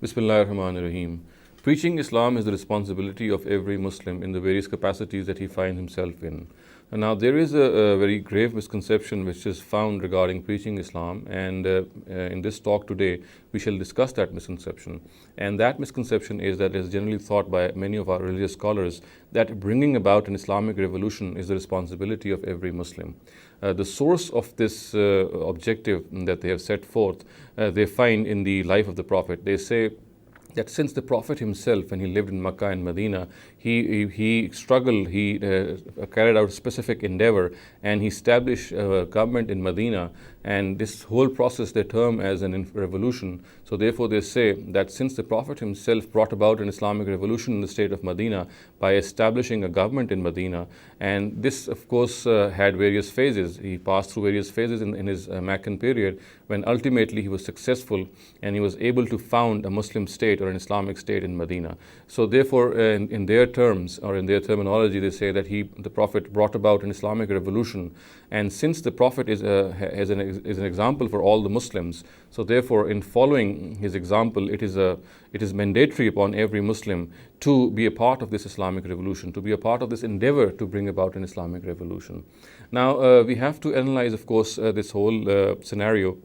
Bismillahirrahmanirrahim. Preaching Islam is the responsibility of every Muslim in the various capacities that he finds himself in. And now, there is a very grave misconception which is found regarding preaching Islam, and in this talk today, we shall discuss that misconception. And that misconception is that it is generally thought by many of our religious scholars that bringing about an Islamic revolution is the responsibility of every Muslim. The source of this objective that they have set forth, they find in the life of the Prophet. They say that since the Prophet himself, when he lived in Makkah and Medina, he struggled, he carried out a specific endeavor, and he established a government in Medina, and this whole process they term as an revolution. So therefore they say that since the Prophet himself brought about an Islamic revolution in the state of Medina by establishing a government in Medina, and this of course had various phases. He passed through various phases in his Meccan period, when ultimately he was successful and he was able to found a Muslim state or an Islamic state in Medina. So therefore, in their terms, or in their terminology, they say that the Prophet brought about an Islamic revolution. And since the Prophet is an example for all the Muslims, so therefore in following his example, it is mandatory upon every Muslim to be a part of this Islamic revolution, to be a part of this endeavor to bring about an Islamic revolution. Now, we have to analyze, of course, this whole scenario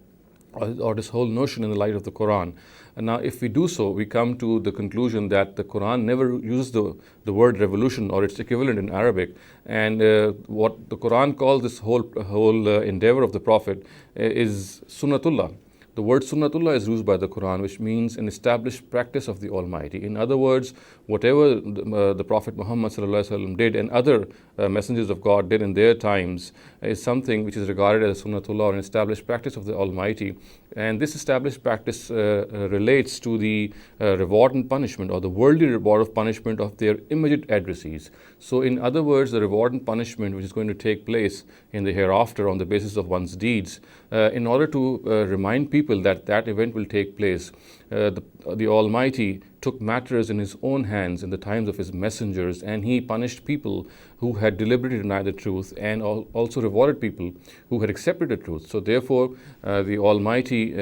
or this whole notion in the light of the Quran. And now, if we do so, we come to the conclusion that the Quran never uses the word revolution or its equivalent in Arabic. And what the Quran calls this whole endeavor of the Prophet is sunnatullah. The word sunnatullah is used by the Quran, which means an established practice of the Almighty. In other words, whatever the Prophet Muhammad ﷺ did and other messengers of God did in their times is something which is regarded as sunnatullah, or an established practice of the Almighty. And this established practice relates to the reward and punishment, or the worldly reward of punishment of their immediate addressees. So in other words, the reward and punishment which is going to take place in the hereafter on the basis of one's deeds, in order to remind people that that event will take place, the Almighty took matters in his own hands in the times of his messengers, and he punished people who had deliberately denied the truth, and also rewarded people who had accepted the truth. So therefore, the Almighty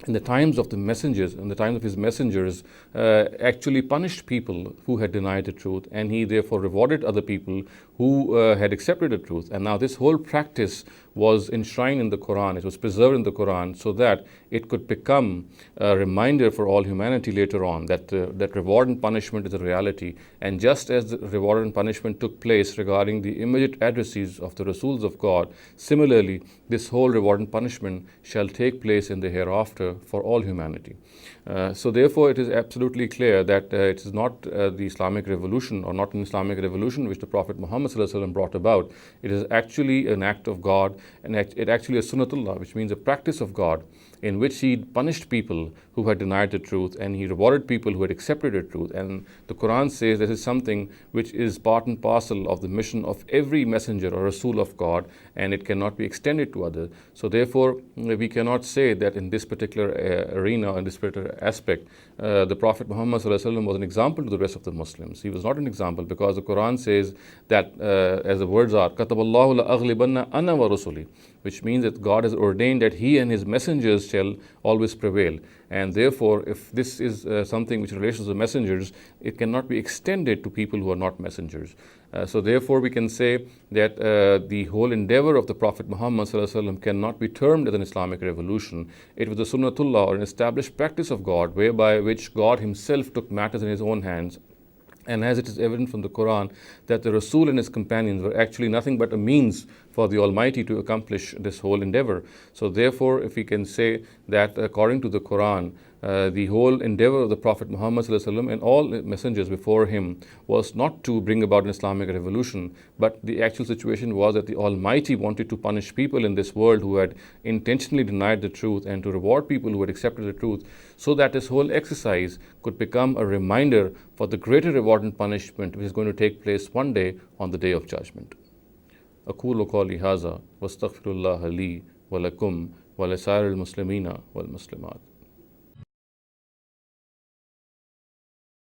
in the times of the messengers, in the times of his messengers, actually punished people who had denied the truth, and he therefore rewarded other people who had accepted the truth. And now this whole practice was enshrined in the Quran, it was preserved in the Quran, so that it could become a reminder for all humanity later on that reward and punishment is a reality. And just as the reward and punishment took place regarding the immediate addressees of the Rasuls of God, similarly, this whole reward and punishment shall take place in the hereafter for all humanity. So therefore, it is absolutely clear that it is not the Islamic revolution, or not an Islamic revolution which the Prophet Muhammad ﷺ brought about. It is actually an act of God, and it actually is sunnatullah, which means a practice of God, in which he punished people who had denied the truth, and he rewarded people who had accepted the truth. And the Quran says this is something which is part and parcel of the mission of every messenger or Rasul of God, and it cannot be extended to others. So therefore, we cannot say that in this particular arena, in this particular aspect, the Prophet Muhammad ﷺ was an example to the rest of the Muslims. He was not an example, because the Quran says that, as the words are, كَتَبَ اللَّهُ لَأَغْلِبَنَّ أَنَا وَرُسُلِي, which means that God has ordained that he and his messengers shall always prevail. And therefore, if this is something which relates to the messengers, it cannot be extended to people who are not messengers. So therefore, we can say that the whole endeavor of the Prophet Muhammad ﷺ cannot be termed as an Islamic revolution. It was the sunnatullah, or an established practice of God, whereby which God himself took matters in his own hands. And as it is evident from the Quran that the Rasul and his companions were actually nothing but a means for the Almighty to accomplish this whole endeavor. So therefore, if we can say that according to the Quran, the whole endeavor of the Prophet Muhammad ﷺ and all messengers before him was not to bring about an Islamic revolution, but the actual situation was that the Almighty wanted to punish people in this world who had intentionally denied the truth, and to reward people who had accepted the truth, so that this whole exercise could become a reminder for the greater reward and punishment which is going to take place one day on the Day of Judgment. أقول قولي هذا واستغفر الله لي ولكم ولسائر المسلمين والمسلمات.